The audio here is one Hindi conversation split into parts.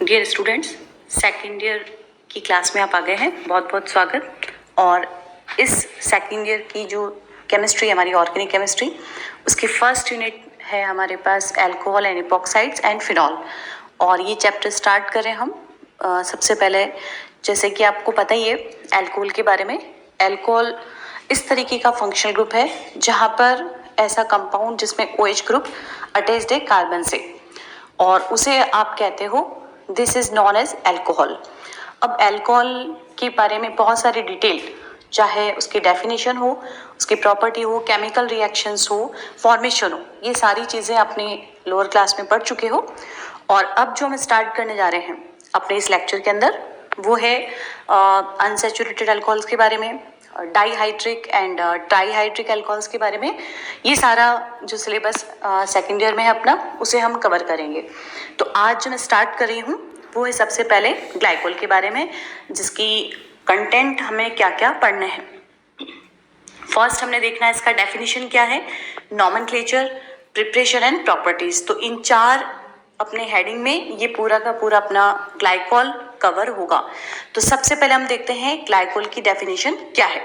डियर स्टूडेंट्स, सेकेंड ईयर की क्लास में आप आ गए हैं, बहुत बहुत स्वागत। और इस सेकेंड ईयर की जो केमिस्ट्री हमारी ऑर्गेनिक केमिस्ट्री, उसकी फर्स्ट यूनिट है हमारे पास अल्कोहल एंड इपॉक्साइड्स एंड फिनॉल। और ये चैप्टर स्टार्ट करें हम। सबसे पहले जैसे कि आपको पता ही है अल्कोहल के बारे में। अल्कोहल इस तरीके का फंक्शनल ग्रुप है जहाँ पर ऐसा कंपाउंड जिसमें OH ग्रुप अटैच्ड है कार्बन से, और उसे आप कहते हो this is known as alcohol. अब अल्कोहल के बारे में बहुत सारी डिटेल, चाहे उसकी डेफिनेशन हो, उसकी प्रॉपर्टी हो, केमिकल रिएक्शंस हो, फॉर्मेशन हो, ये सारी चीज़ें अपने लोअर क्लास में पढ़ चुके हो। और अब जो हम स्टार्ट करने जा रहे हैं अपने इस लेक्चर के अंदर, वो है अनसैचुरेटेड अल्कोहल्स के बारे में, डाईहाइड्रिक एंड ट्राईहाइड्रिक अल्कोहल्स के बारे में। ये सारा जो सिलेबस सेकेंड ईयर में है अपना, उसे हम कवर करेंगे। तो आज जो मैं स्टार्ट कर रही हूँ वो है सबसे पहले ग्लाइकोल के बारे में, जिसकी कंटेंट हमें क्या क्या पढ़ने हैं। फर्स्ट हमने देखना है इसका डेफिनेशन क्या है, नॉमेनक्लेचर, प्रिपरेशन एंड प्रॉपर्टीज। तो इन चार अपने हेडिंग में ये पूरा का पूरा अपना ग्लाइकोल कवर होगा। तो सबसे पहले हम देखते हैं ग्लाइकोल की डेफिनेशन क्या है।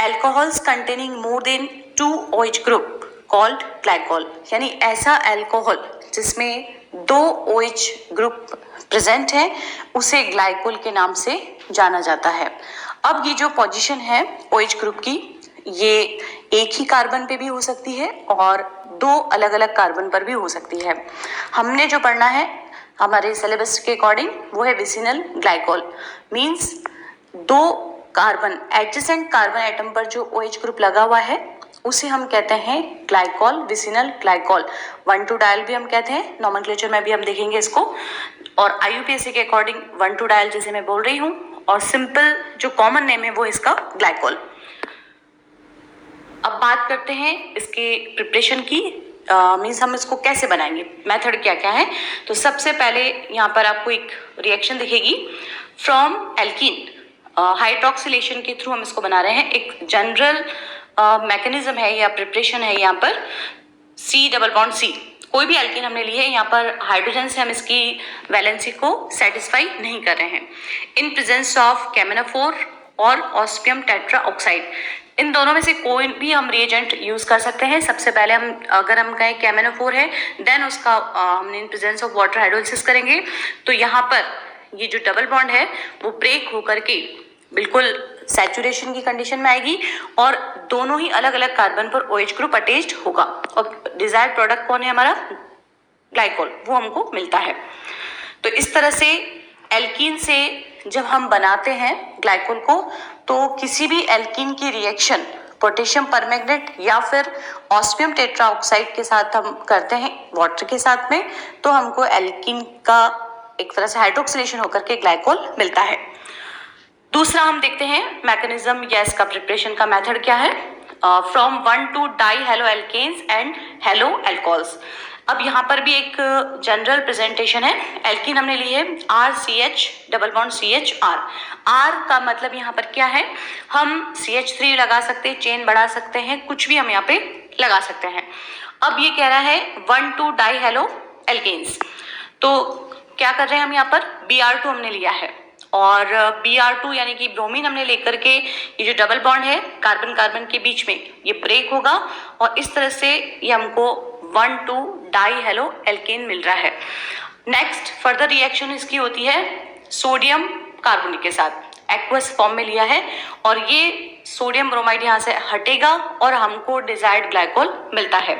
Alcohols containing more than 2 OH group called glycol, यानी ऐसा अल्कोहल जिसमें 2 OH ग्रुप प्रेजेंट है उसे ग्लाइकोल के नाम से जाना जाता है। अब ये जो पोजीशन है OH ग्रुप की, ये एक ही कार्बन पे भी हो सकती है और 2 अलग अलग कार्बन पर भी हो सकती है। हमने जो पढ़ना है हमारे सिलेबस के अकॉर्डिंग वो है vicinal glycol, means 2 carbon adjacent carbon atom पर जो OH ग्रुप लगा हुआ है उसे हम कहते हैं ग्लाइकोल, विसिनल ग्लाइकोल। 1,2 डायल भी हम कहते हैं, नॉमेनक्लेचर में भी हम देखेंगे इसको। और IUPAC के अकॉर्डिंग 1,2 डायल जैसे मैं बोल रही हूँ, और सिंपल जो कॉमन नेम है वो इसका ग्लाइकोल। अब बात करते हैं इसके प्रिपरेशन की, मीन्स हम इसको कैसे बनाएंगे, मेथड क्या क्या है। तो सबसे पहले यहाँ पर आपको एक रिएक्शन दिखेगी फ्रॉम एल्कीन, हाइड्रोक्सिलेशन के थ्रू हम इसको बना रहे हैं। एक जनरल मैकेनिज्म है या प्रिपरेशन है यहाँ पर, C डबल बॉन्ड C। कोई भी एल्कीन हमने ली है, यहाँ पर हाइड्रोजन से हम इसकी वैलेंसी को सेटिस्फाई नहीं कर रहे हैं। इन प्रेजेंस ऑफ कैमेनाफोर और ऑस्मियम टेट्रा ऑक्साइड, इन दोनों में से कोई भी हम रिएजेंट यूज कर सकते हैं। सबसे पहले हम अगर हम कहें कैमेनाफोर है, देन उसका हमने इन प्रेजेंस ऑफ वाटर हाइड्रोलिसिस करेंगे। तो यहाँ पर ये जो डबल बॉन्ड है वो ब्रेक होकर के बिल्कुल सैचुरेशन की कंडीशन में आएगी और दोनों ही अलग अलग कार्बन पर OH ग्रुप अटैच्ड होगा। और डिजायर्ड प्रोडक्ट कौन है हमारा, ग्लाइकोल, वो हमको मिलता है। तो इस तरह से एल्कीन से जब हम बनाते हैं ग्लाइकोल को, तो किसी भी एल्कीन की रिएक्शन पोटेशियम परमैंगनेट या फिर ऑस्मियम टेट्रा ऑक्साइड के साथ हम करते हैं वाटर के साथ में, तो हमको एल्कीन का एक तरह से हाइड्रोक्सिलेशन होकर के ग्लाइकोल मिलता है। दूसरा हम देखते हैं मैकेनिज्म या इसका प्रिपरेशन का मेथड क्या है, from 1 to di halo alkenes and halo alcohols. अब यहाँ पर भी एक जनरल प्रेजेंटेशन है। एल्कीन हमने ली है RCH double bond CHR। R का मतलब यहाँ पर क्या है, हम CH3 लगा सकते हैं, चेन बढ़ा सकते हैं, कुछ भी हम यहाँ पे लगा सकते हैं। अब ये कह रहा है 1 to डाई हेलो एल्केन्स, तो क्या कर रहे हैं हम यहाँ पर, Br2 हमने लिया है और Br2 यानी कि ब्रोमीन हमने लेकर के ये जो डबल बॉन्ड है कार्बन कार्बन के बीच में ये ब्रेक होगा और इस तरह से ये हमको 1 to डाई हेलो एल्केन मिल रहा है। नेक्स्ट फर्दर रिएक्शन इसकी होती है सोडियम कार्बोनेट के साथ, एक्वस फॉर्म में लिया है और ये सोडियम ब्रोमाइड यहाँ से हटेगा और हमको डिजायर्ड ग्लाइकोल मिलता है।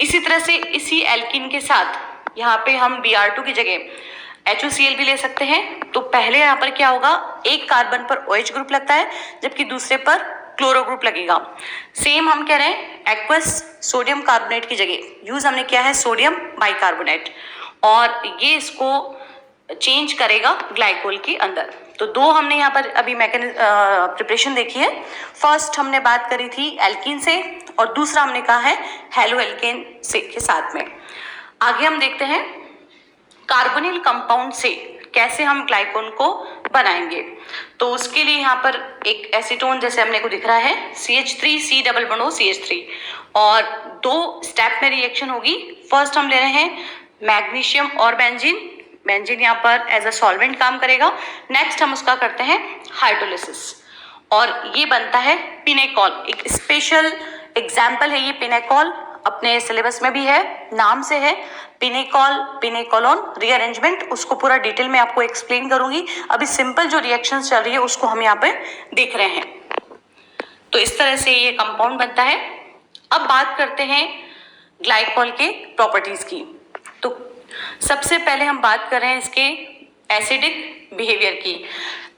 इसी तरह से इसी एल्कीन के साथ यहाँ पे हम Br2 की जगह HOCl भी ले सकते हैं। तो पहले यहाँ पर क्या होगा, एक कार्बन पर OH ग्रुप लगता है जबकि दूसरे पर क्लोरो ग्रुप लगेगा। सेम हम कह रहे हैं एक्वस सोडियम कार्बोनेट की जगह यूज हमने किया है सोडियम बाइकार्बोनेट और ये इसको चेंज करेगा ग्लाइकोल के अंदर। तो दो हमने यहाँ पर अभी प्रिपरेशन देखी है। फर्स्ट हमने बात करी थी एल्कीन से और दूसरा हमने कहा है हेलो एल्केन से के साथ में। आगे हम देखते हैं कार्बोनिल कंपाउंड से कैसे हम ग्लाइकोल को बनाएंगे। तो उसके लिए यहाँ पर एक एसीटोन जैसे हमने को दिख रहा है CH3C डबल बॉन्ड CH3 और 2 स्टेप में रिएक्शन होगी। फर्स्ट हम ले रहे हैं मैग्नीशियम और बेंजीन, बेंजीन यहाँ पर एज अ सॉल्वेंट काम करेगा। नेक्स्ट हम उसका करते हैं हाइड्रोलिसिस और ये बनता है पिनेकॉल। एक स्पेशल एग्जाम्पल है ये पिनेकॉल, अपने सिलेबस में भी है, नाम से है पिनेकॉल, पिनेकोलोन रीअरेंजमेंट। उसको पूरा डिटेल में आपको एक्सप्लेन करूंगी। अभी सिंपल जो रिएक्शंस चल रही है उसको हम यहाँ पे देख रहे हैं। तो इस तरह से ये कंपाउंड बनता है। अब बात करते हैं ग्लाइकोल के प्रॉपर्टीज की। तो सबसे पहले हम बात कर रहे हैं इसके एसिडिक बिहेवियर की।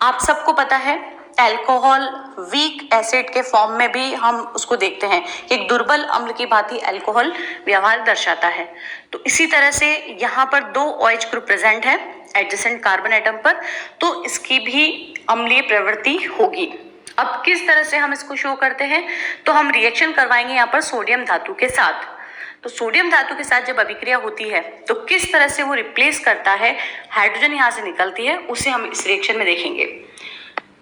आप सबको पता है अल्कोहल वीक एसिड के फॉर्म में भी हम उसको देखते हैं कि एक दुर्बल अम्ल की भांति अल्कोहल व्यवहार दर्शाता है। तो इसी तरह से यहाँ पर 2 OH ग्रुप प्रेजेंट है एडजेसेंट कार्बन एटम पर, तो इसकी भी अम्लीय प्रवृत्ति होगी। अब किस तरह से हम इसको शो करते हैं, तो हम रिएक्शन करवाएंगे यहाँ पर सोडियम धातु के साथ। तो सोडियम धातु के साथ जब अभिक्रिया होती है तो किस तरह से वो रिप्लेस करता है, हाइड्रोजन यहाँ से निकलती है, उसे हम इस रिएक्शन में देखेंगे।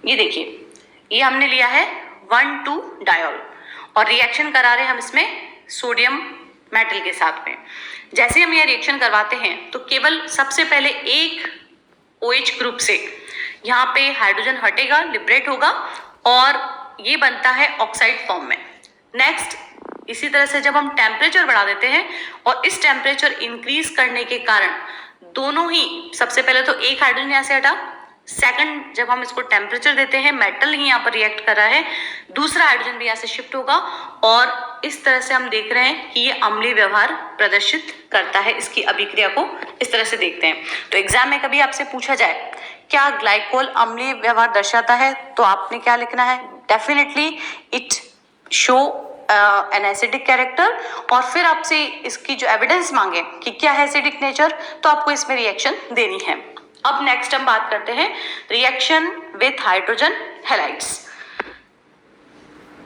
ये देखिए, ये हमने लिया है 1,2 डायोल और रिएक्शन करा रहे हैं हम इसमें सोडियम मेटल के साथ में। जैसे हम ये रिएक्शन करवाते हैं तो केवल सबसे पहले एक OH ग्रुप से यहाँ पे हाइड्रोजन हटेगा, लिबरेट होगा और ये बनता है ऑक्साइड फॉर्म में। नेक्स्ट इसी तरह से जब हम टेम्परेचर बढ़ा देते हैं और इस टेम्परेचर इंक्रीज करने के कारण दोनों ही, सबसे पहले तो एक हाइड्रोजन यहाँ से हटा, सेकंड जब हम इसको टेम्परेचर देते हैं, मेटल ही यहाँ पर रिएक्ट कर रहा है, दूसरा हाइड्रोजन भी यहाँ से शिफ्ट होगा और इस तरह से हम देख रहे हैं कि ये अम्लीय व्यवहार प्रदर्शित करता है। इसकी अभिक्रिया को इस तरह से देखते हैं। तो एग्जाम में कभी आपसे पूछा जाए क्या ग्लाइकोल अम्लीय व्यवहार दर्शाता है, तो आपने क्या लिखना है, definitely it show an acidic character. और फिर आपसे इसकी जो एविडेंस मांगे कि क्या है एसिडिक नेचर, तो आपको इसमें रिएक्शन देनी है। अब नेक्स्ट हम बात करते हैं reaction with hydrogen halides.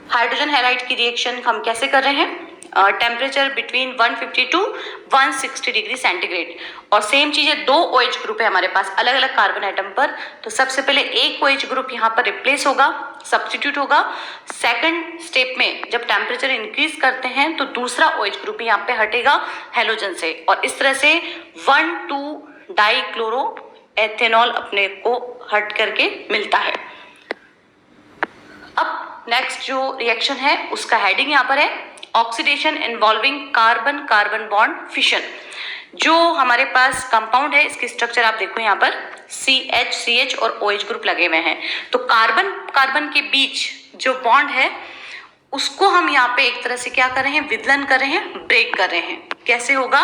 Hydrogen halide की रिएक्शन हम कैसे कर रहे हैं, temperature between 150 to 160 degree centigrade और सेम चीज है, 2 OH ग्रुप है हमारे पास अलग अलग कार्बन एटम पर। तो सबसे पहले एक OH ग्रुप यहाँ पर रिप्लेस होगा, सब्स्टिट्यूट होगा। सेकंड स्टेप में जब टेम्परेचर इंक्रीज करते हैं तो दूसरा OH ग्रुप यहाँ पे हटेगा हैलोजन से और इस तरह से 1,2 डाइक्लोरो एथेनॉल अपने को हट करके मिलता है। अब नेक्स्ट जो रिएक्शन है उसका हेडिंग यहाँ पर है oxidation involving carbon carbon bond fission. जो हमारे पास कंपाउंड है इसकी स्ट्रक्चर आप देखो यहाँ पर CH CH और OH ग्रुप लगे हुए हैं। तो कार्बन कार्बन के बीच जो बॉन्ड है उसको हम यहाँ पे एक तरह से क्या कर रहे हैं, विदलन कर रहे हैं, ब्रेक कर रहे हैं। कैसे होगा,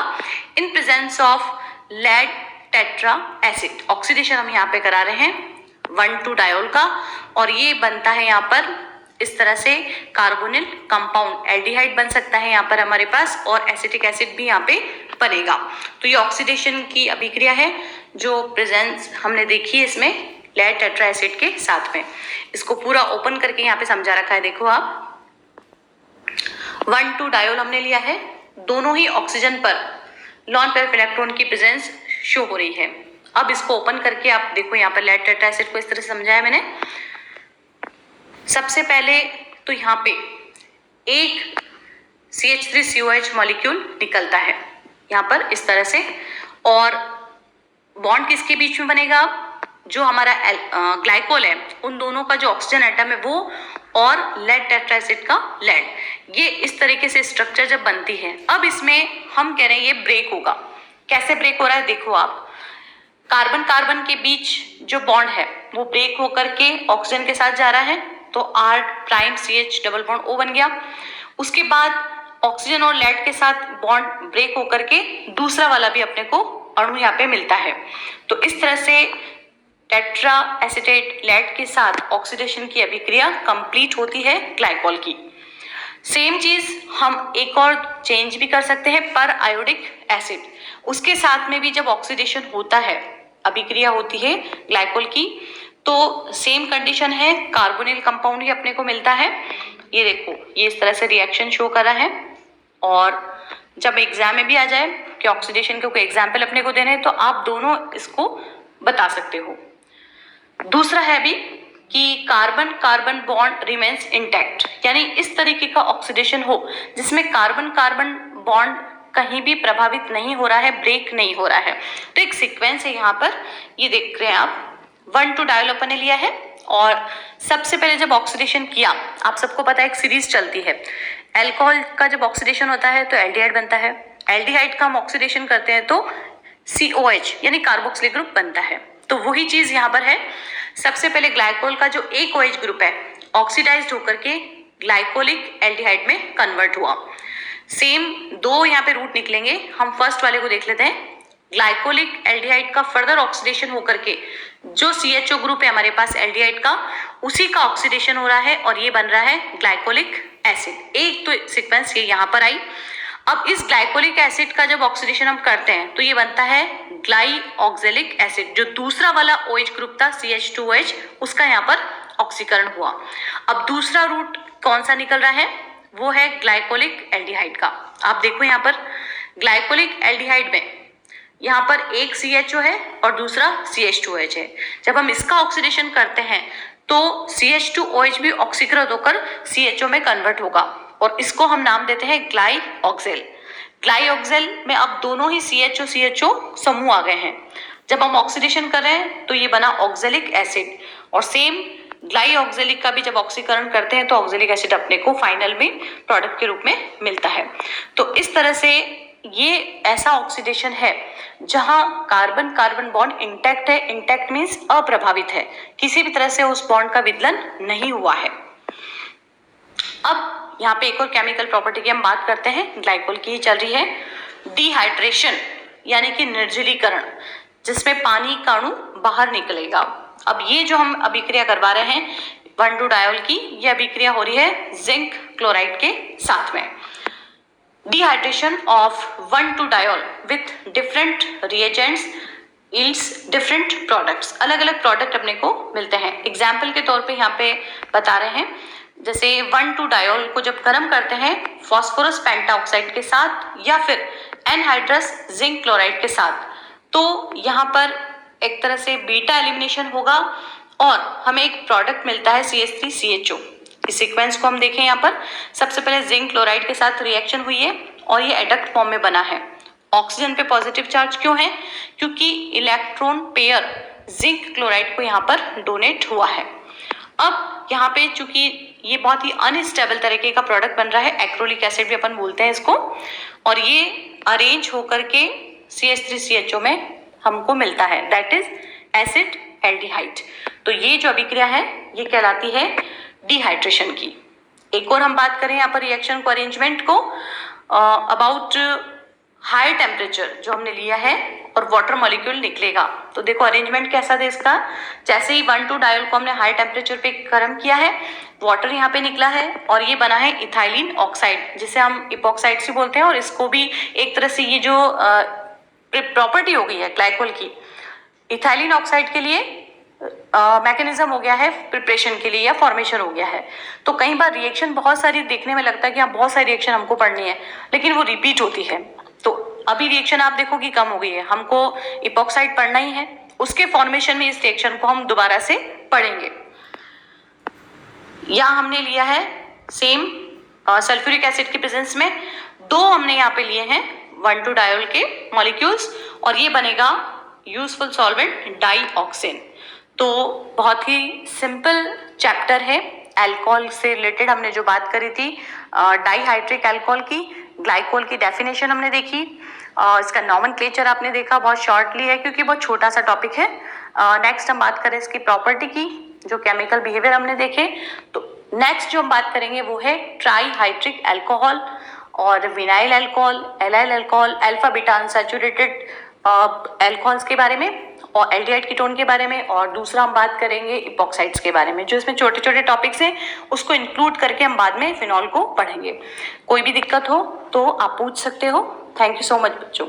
in presence of lead tetra acid. Oxidation हम यहाँ पे करा रहे हैं 1,2 डायोल का और ये बनता है यहाँ पर इस तरह से कार्बोनिल कंपाउंड, एल्डिहाइड बन सकता है यहाँ पर हमारे पास और एसिटिक एसिड भी यहाँ पे बनेगा। तो ये ऑक्सीडेशन की अभिक्रिया है जो प्रेजेंस हमने देखी है इसमें लेड टेट्रा एसिड के साथ में। इसको पूरा ओपन करके यहाँ पे समझा रखा है, देखो आप 1,2 डायोल हमने लिया है, दोनों ही ऑक्सीजन पर नॉन पेयर इलेक्ट्रॉन की प्रेजेंस शो हो रही है। अब इसको ओपन करके आप देखो यहाँ पर लेड टेट्रा एसिड को इस तरह से समझाया मैंने। सबसे पहले तो यहाँ पे एक CH3COH मॉलिक्यूल निकलता है यहाँ पर इस तरह से और बॉन्ड किसके बीच में बनेगा, जो हमारा ग्लाइकोल है उन दोनों का जो ऑक्सीजन एटम है वो और लेड टेट्रा एसिड का लेड, ये इस तरीके से स्ट्रक्चर जब बनती है। अब इसमें हम कह रहे हैं ये ब्रेक होगा। कैसे ब्रेक हो रहा है, देखो आप कार्बन कार्बन के बीच जो बॉन्ड है वो ब्रेक होकर के ऑक्सीजन के साथ जा रहा है, तो R'CH डबल बॉन्ड O बन गया। उसके बाद ऑक्सीजन और लेड के साथ बॉन्ड ब्रेक होकर के दूसरा वाला भी अपने को अणु यहाँ पे मिलता है। तो इस तरह से टेट्रा एसिटेट लेड के साथ ऑक्सीडेशन की अभिक्रिया कंप्लीट होती है ग्लाइकोल की। सेम चीज हम एक और चेंज भी कर सकते हैं पर आयोडिक एसिड, उसके साथ में भी जब ऑक्सीडेशन होता है, अभिक्रिया होती है ग्लाइकोल की, तो सेम कंडीशन है, कार्बोनिल कंपाउंड ही अपने को मिलता है। ये देखो ये इस तरह से रिएक्शन शो कर रहा है और जब एग्जाम में भी आ जाए कि ऑक्सीडेशन के कोई एग्जाम्पल अपने को देने हैं तो आप दोनों इसको बता सकते हो। दूसरा है भी कि carbon carbon bond remains intact, यानी इस तरीके का ऑक्सीडेशन हो जिसमें कार्बन कार्बन बॉन्ड कहीं भी प्रभावित नहीं हो रहा है, ब्रेक नहीं हो रहा है। तो एक सीक्वेंस है यहाँ पर, ये देख रहे हैं आप, 1,2 डायल अपन ने लिया है और सबसे पहले जब ऑक्सीडेशन किया, आप सबको पता है एक सीरीज चलती है, अल्कोहल का जब ऑक्सीडेशन होता है तो एल्डिहाइड बनता है, एल्डिहाइड का हम ऑक्सीडेशन करते हैं तो COH यानी कार्बोक्सिलिक ग्रुप बनता है। तो वही चीज यहाँ पर है, सबसे पहले ग्लाइकोल का जो एक OH ग्रुप है ऑक्सीडाइज्ड होकर के ग्लाइकोलिक एल्डिहाइड में कन्वर्ट हुआ। सेम दो यहाँ पे रूट निकलेंगे, हम फर्स्ट वाले को देख लेते हैं। ग्लाइकोलिक एल्डिहाइड का फर्दर ऑक्सीडेशन होकर के जो CHO ग्रुप है हमारे पास एल्डिहाइड का, उसी का ऑक्सीडेशन हो रहा है और ये बन रहा है ग्लाइकोलिक एसिड। एक तो सीक्वेंस ये यहाँ पर आई। अब इस ग्लाइकोलिक एसिड का जब ऑक्सीडेशन हम करते हैं तो ये बनता है ग्लाइऑक्जेलिक एसिड। जो दूसरा वाला OH ग्रुप था CH2OH, उसका यहाँ पर ऑक्सीकरण हुआ। अब दूसरा रूट कौन सा निकल रहा है, वो है ग्लाइकोलिक एल्डिहाइड का। आप देखो यहाँ पर ग्लाइकोलिक एल्डिहाइड में यहाँ पर एक CHO है और दूसरा CH2OH है। जब हम इसका ऑक्सीडेशन करते हैं तो CH2OH भी ऑक्सीकृत होकर CHO में कन्वर्ट होगा और इसको हम नाम देते हैं ग्लाइऑक्जेल। ग्लाइऑक्जेल में अब दोनों ही CHO समूह आ गए हैं। जब हम ऑक्सीडेशन कर रहे हैं तो ये बना ऑक्जेलिक एसिड और सेम ग्लाइऑक्जेलिक का भी जब ऑक्सीकरण करते हैं तो ऑक्जेलिक एसिड अपने को फाइनल में प्रोडक्ट के रूप में मिलता है। तो इस तरह से ये ऐसा ऑक्सीडेशन है जहां कार्बन कार्बन बॉन्ड इंटैक्ट है। इंटैक्ट मीन्स अप्रभावित है, किसी भी तरह से उस बॉन्ड का विदलन नहीं हुआ है। अब यहाँ पे एक और केमिकल प्रॉपर्टी की हम बात करते हैं, ग्लाइकोल की ही चल रही है। डिहाइड्रेशन यानी कि निर्जलीकरण, जिसमें पानी का अणु बाहर निकलेगा। अब ये जो हम अभिक्रिया करवा रहे हैं 1,2 डायोल की, ये अभिक्रिया हो रही है जिंक क्लोराइड के साथ में। Dehydration of 1,2 diol with different reagents yields different products। अलग अलग प्रोडक्ट अपने को मिलते हैं। एग्जाम्पल के तौर पे यहाँ पे बता रहे हैं, जैसे 1,2 डायोल को जब गर्म करते हैं फॉस्फोरस पेंटाऑक्साइड के साथ या फिर एनहाइड्रस जिंक क्लोराइड के साथ, तो यहाँ पर एक तरह से बीटा एलिमिनेशन होगा और हमें एक प्रोडक्ट मिलता है CH3CHO। इस सीक्वेंस को हम देखें, यहाँ पर सबसे पहले जिंक क्लोराइड के साथ रिएक्शन हुई है और ये एडक्ट फॉर्म में बना है। ऑक्सीजन पे पॉजिटिव चार्ज क्यों है, क्योंकि इलेक्ट्रॉन पेयर जिंक क्लोराइड को यहाँ पर डोनेट हुआ है। अब यहाँ पे चूंकि ये बहुत ही अनस्टेबल तरीके का प्रोडक्ट बन रहा है, एक्रोलिक एसिड भी अपन बोलते हैं इसको, और ये अरेंज होकर के CH3CHO में हमको मिलता है, दैट इज एसिड एल्डिहाइड। तो ये जो अभिक्रिया है ये कहलाती है डिहाइड्रेशन की। एक और हम बात करें यहाँ पर रिएक्शन को, अरेंजमेंट को, अबाउट हाई टेम्परेचर जो हमने लिया है और वाटर मॉलिक्यूल निकलेगा। तो देखो अरेंजमेंट कैसा है इसका, जैसे ही 1,2 डायोल को हमने हाई टेम्परेचर पे गर्म किया है, वाटर यहाँ पे निकला है और ये बना है इथाइलिन ऑक्साइड, जिसे हम इपॉक्साइड से बोलते हैं। और इसको भी एक तरह से ये जो प्रॉपर्टी हो गई है ग्लाइकोल की, इथाइलिन ऑक्साइड के लिए मैकेनिज्म हो गया है प्रिपरेशन के लिए या फॉर्मेशन हो गया है। तो कई बार रिएक्शन बहुत सारी देखने में लगता है कि हाँ बहुत सारी रिएक्शन हमको पढ़नी है, लेकिन वो रिपीट होती है। तो अभी रिएक्शन आप देखो कि कम हो गई है, हमको इपॉक्साइड पढ़ना ही है, उसके फॉर्मेशन में इस रिएक्शन को हम दोबारा से पढ़ेंगे। यहाँ हमने लिया है सेम सल्फ्यूरिक एसिड की प्रेजेंस में दो हमने यहाँ पे लिए हैं 1,2 डायोल के मॉलिक्यूल्स और ये बनेगा यूजफुल सॉल्वेंट डाईऑक्सिन। तो बहुत ही सिंपल चैप्टर है, अल्कोहल से रिलेटेड हमने जो बात करी थी, डाईहाइड्रिक अल्कोहल की, ग्लाइकोल की डेफिनेशन हमने देखी, इसका नॉमेनक्लेचर आपने देखा, बहुत शॉर्टली है क्योंकि बहुत छोटा सा टॉपिक है। नेक्स्ट हम बात करें इसकी प्रॉपर्टी की, जो केमिकल बिहेवियर हमने देखे। तो नेक्स्ट जो हम बात करेंगे वो है ट्राईहाइड्रिक अल्कोहल और vinyl alcohol, allyl alcohol, alpha beta unsaturated alcohols के बारे में और एल्डिहाइड कीटोन के बारे में, और दूसरा हम बात करेंगे इपॉक्साइड्स के बारे में। जो इसमें छोटे छोटे टॉपिक्स हैं उसको इंक्लूड करके हम बाद में फिनॉल को पढ़ेंगे। कोई भी दिक्कत हो तो आप पूछ सकते हो। थैंक यू सो मच बच्चों।